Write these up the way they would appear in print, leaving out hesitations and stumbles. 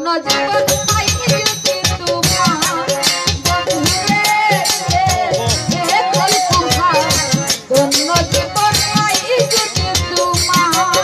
জীবন পাই যদি তোমার বন্ধুরে এ কল্পহার ধন্য জীবন পাই যদি তোমার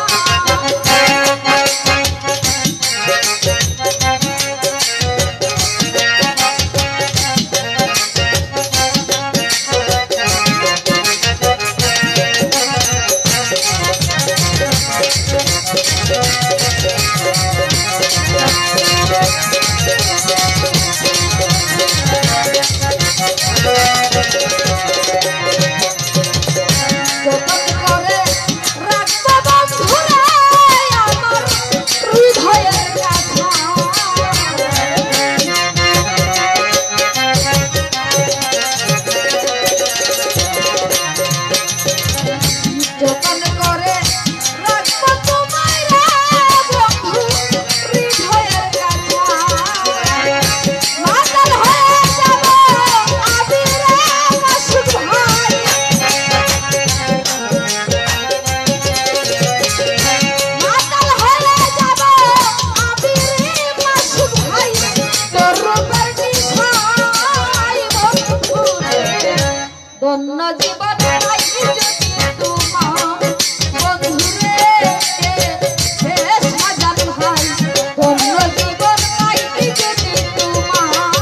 ধন্য জীবন পাই যদি তোমার বন্ধুরে হে সাজান ভাই ধন্য জীবন পাই যদি তোমার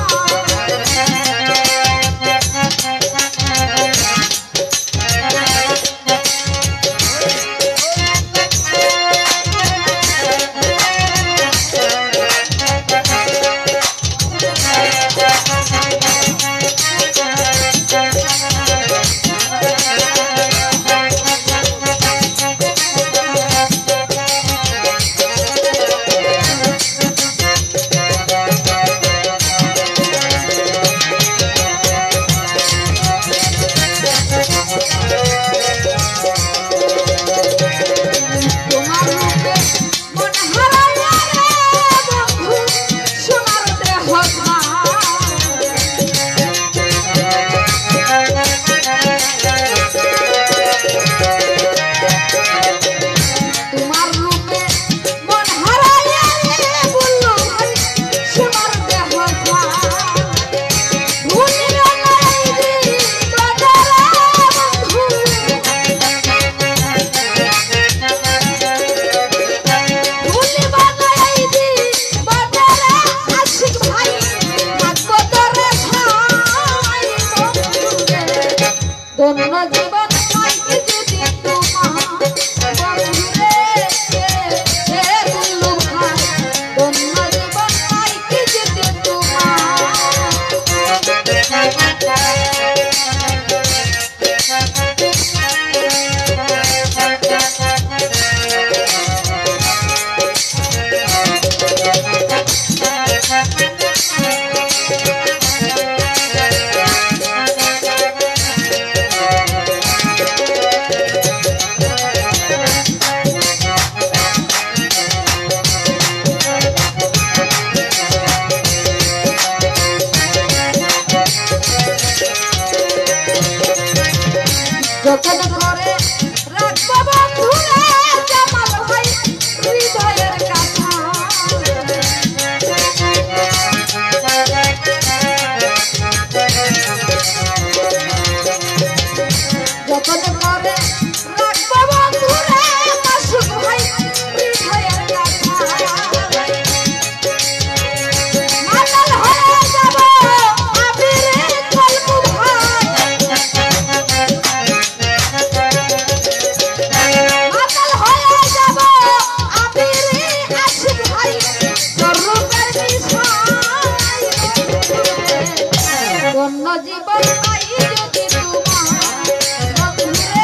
ধন্য জীবন পাই যদি তোমার বন্ধুরে হে দুল্লু ভাই ধন্য জীবন পাই যদি তোমার যতন করে রাখবো বন্ধুরে জামাল ভাই হৃদয়ের কথা যতন করে রাখবো বন্ধুরে মাসুক ভাই হৃদয়ের কথা মাতাল হয়ে যাব আমি রে কলমু ভাই ধন্য জীবন পাই যদি তোমার বন্ধুরে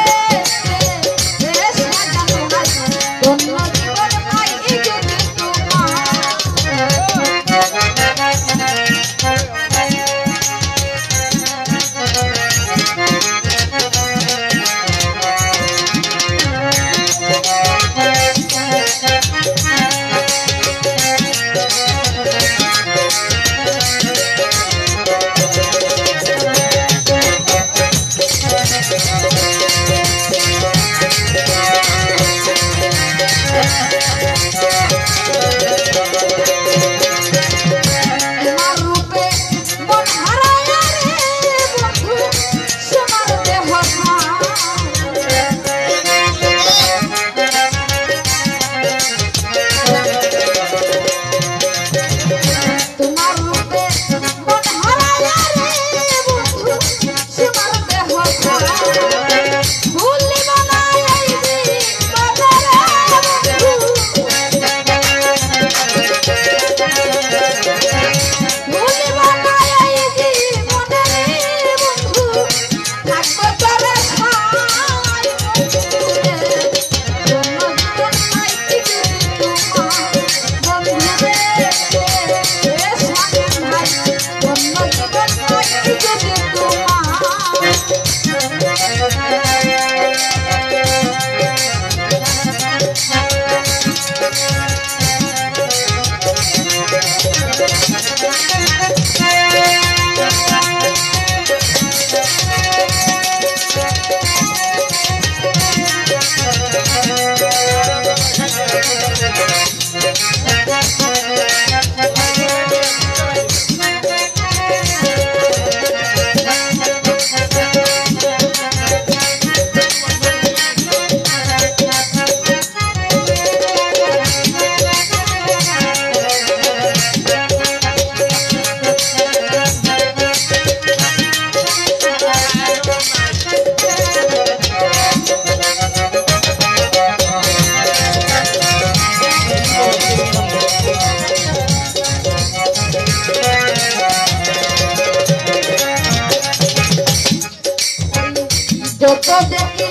দেখি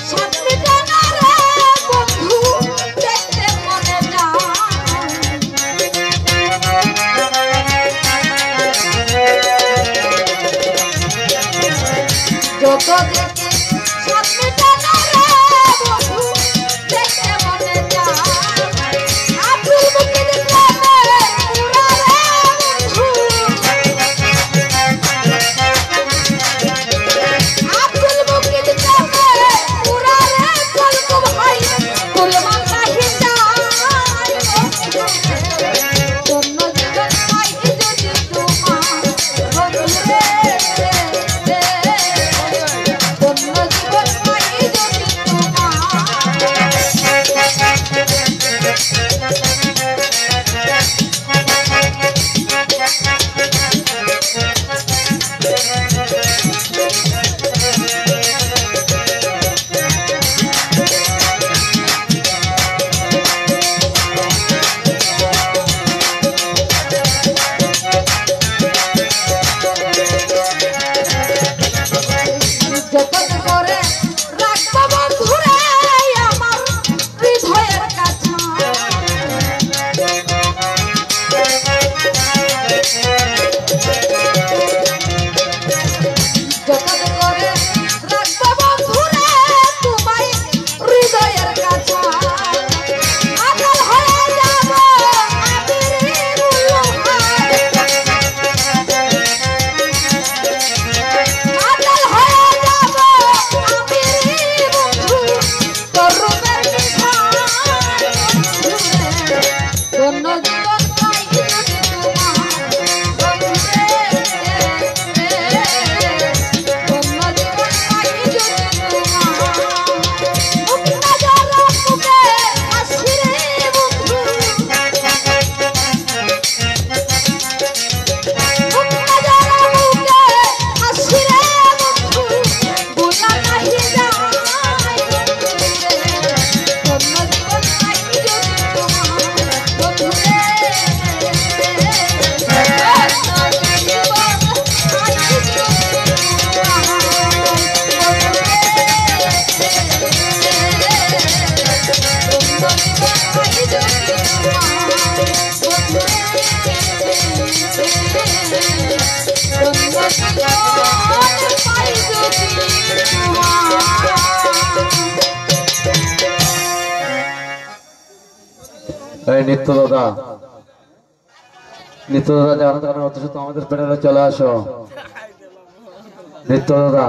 সাত মিটানা রে বন্ধু দেখতে মনে যত দেখি সাত মিটানা রে বন্ধু দেখতে মনে আব্দুল মুকিদ প্রেমে পুরা রে বন্ধু আব্দুল মুকিদ প্রেমে পুরা রে কলকু ভাই কুলমান নাহি যায় জন্য জীবন পাই যদি তোমার বন্ধু রে জন্য জীবন পাই যদি যতন করে রাখবো বন্ধুরে আমার হৃদয়ের কাছে যতন করে রাখবো বন্ধুরে তোমায় হৃদয়ের কাছে আকাল হয়ে যাব আবির উল্লাহায় আকাল হয়ে যাব আবির বন্ধু তোর রূপের নিশান ধন্য জীবন পাই যদি তোমার বন্ধুরে ধন্য জীবন পাই যদি তোমার মুখ নজর মুখে হাসিরে বন্ধু মুখ নজর মুখে হাসিরে বন্ধু বুলা নাহি যায় ধন্য জীবন পাই যদি তোমার বন্ধুরে নিত্য দাদা জানাতে কারণ অথচ তো আমাদের প্যানেলে চলে আসো নিত্য দাদা